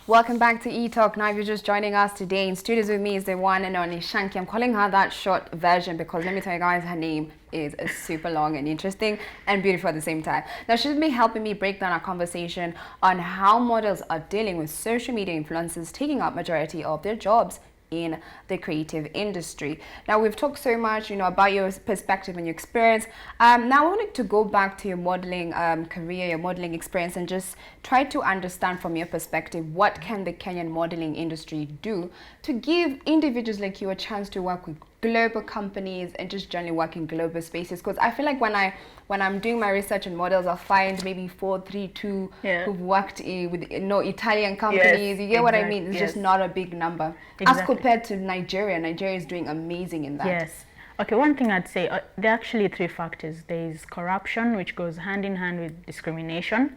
Welcome back to E-Talk. Now, if you're just joining us today, in studios with me is the one and only Shanky. I'm calling her that short version because let me tell you guys, her name is super long and interesting and beautiful at the same time. Now, she's been helping me break down our conversation on how models are dealing with social media influencers taking up majority of their jobs in the creative industry. Now, we've talked so much, about your perspective and your experience. Now, I wanted to go back to your modeling career, your modeling experience, and just try to understand from your perspective, what can the Kenyan modeling industry do to give individuals like you a chance to work with global companies and just generally work in global spaces? Because I feel like when I'm doing my research on models, I'll find maybe 4, 3, 2 who've worked with Italian companies. You get what I mean? It's just not a big number as compared to Nigeria. Nigeria is doing amazing in that. Yes. Okay, one thing I'd say, there are actually 3 factors. There's corruption, which goes hand in hand with discrimination.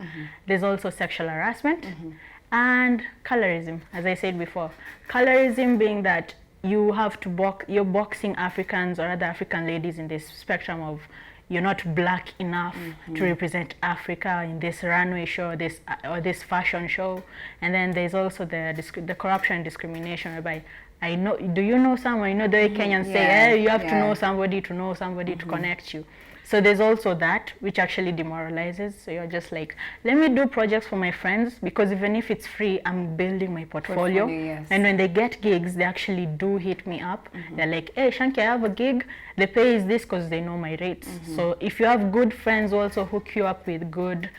There's also sexual harassment and colorism, as I said before. Colorism being that you have to you're boxing Africans or other African ladies in this spectrum of you're not black enough to represent Africa in this runway show, or this fashion show. And then there's also the corruption and discrimination, whereby do you know someone? The way Kenyans say, hey, you have to know somebody to connect you. So there's also that, which actually demoralizes. So you're just like, let me do projects for my friends, because even if it's free, I'm building my portfolio. And when they get gigs, they actually do hit me up. They're like, hey, Shanky, I have a gig. The pay is this because they know my rates. So if you have good friends who also hook you up with good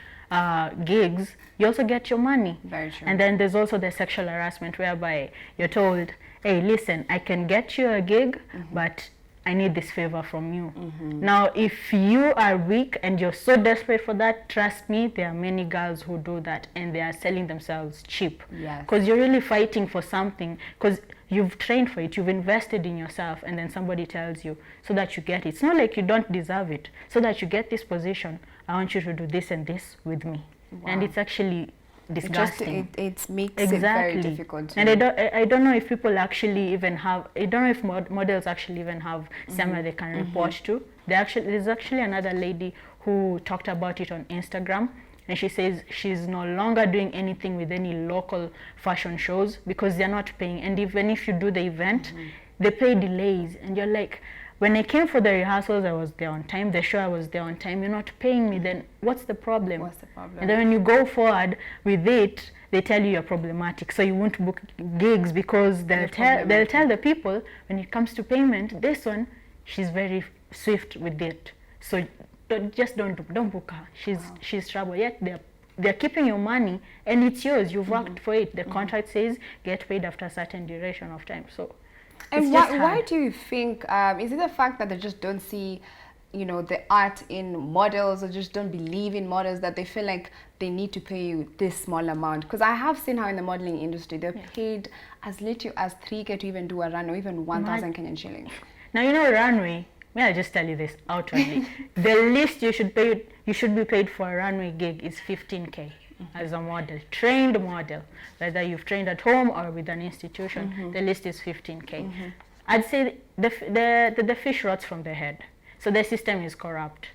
gigs, you also get your money. Very true. And then there's also the sexual harassment, whereby you're told, hey, listen, I can get you a gig, but I need this favor from you. Now, if you are weak and you're so desperate for that, trust me, there are many girls who do that, and they are selling themselves cheap. Because you're really fighting for something, because you've trained for it, you've invested in yourself, and then somebody tells you so that you get it. It's not like you don't deserve it. So that you get this position, I want you to do this and this with me. And it's actually disgusting. It makes it very difficult. And I don't know if people actually even have, I don't know if models actually even have somewhere they can report to. There's actually another lady who talked about it on Instagram, and she says she's no longer doing anything with any local fashion shows because they're not paying. And even if you do the event, they pay delays, and you're like, when I came for the rehearsals, I was there on time. The show, I was there on time. You're not paying me, then what's the problem? What's the problem? And then when you go forward with it, they tell you you're problematic. So you won't book gigs because they'll tell the people, when it comes to payment, this one, she's very swift with it. So don't book her. She's trouble. Yet they're keeping your money, and it's yours. You've worked for it. The contract says get paid after a certain duration of time. So. And why do you think, is it the fact that they just don't see, the art in models, or just don't believe in models, that they feel like they need to pay you this small amount? Because I have seen how in the modeling industry, they're paid as little as 3K to even do a runway, even 1,000 Kenyan shillings. Now, runway, may I just tell you this outwardly, the least you should be paid for a runway gig is 15K. As a model, trained model, whether you've trained at home or with an institution, the list is 15K. I'd say the fish rots from the head. So the system is corrupt.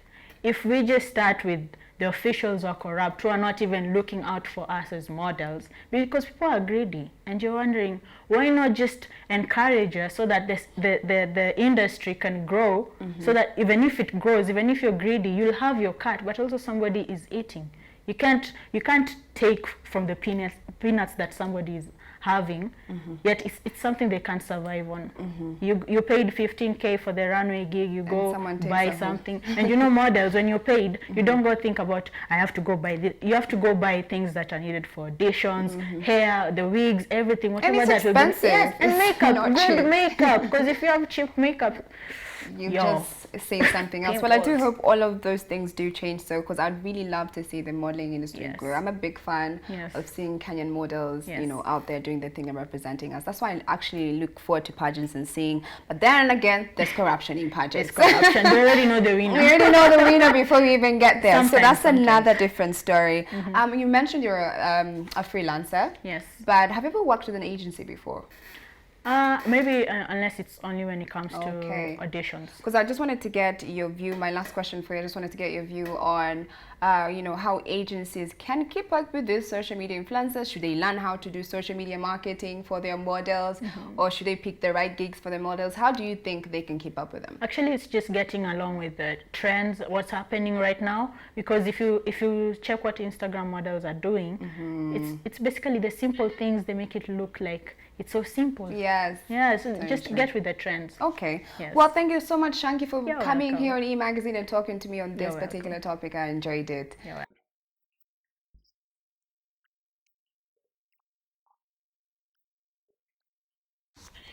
If we just start with the officials who are corrupt, who are not even looking out for us as models, because people are greedy, and you're wondering, why not just encourage us so that the industry can grow, so that even if it grows, even if you're greedy, you'll have your cut, but also somebody is eating. You can't take from the peanuts that somebody is having, yet it's something they can't survive on. You paid 15K for the runway gig, you go buy something. And models, when you're paid, you don't go think about, I have to go buy this. You have to go buy things that are needed for auditions, hair, the wigs, everything, whatever and it's that expensive. Will be. Yes, and makeup, good makeup, because if you have cheap makeup, you just say something else. Well, I do hope all of those things do change, so, because I'd really love to see the modeling industry grow. I'm a big fan of seeing Kenyan models, out there doing their thing and representing us. That's why I actually look forward to pageants and seeing. But then again, there's corruption in pageants. There's corruption. We already know the winner. We already know the winner before we even get there. So that's another different story. You mentioned you're a freelancer. Yes. But have you ever worked with an agency before? Maybe unless it's only when it comes to Okay. auditions. Because I just wanted to get your view. My last question for you, I just wanted to get your view on, how agencies can keep up with these social media influencers. Should they learn how to do social media marketing for their models, or should they pick the right gigs for their models? How do you think they can keep up with them? Actually, it's just getting along with the trends, what's happening right now. Because if you check what Instagram models are doing, it's basically the simple things. They make it look like it's so simple. Yes. Yeah, so Very just true. get with the trends. Okay. Yes. Well, thank you so much, Shanky, for You're coming welcome. here on E! Magazine and talking to me on this You're particular topic. I enjoyed it. You're welcome.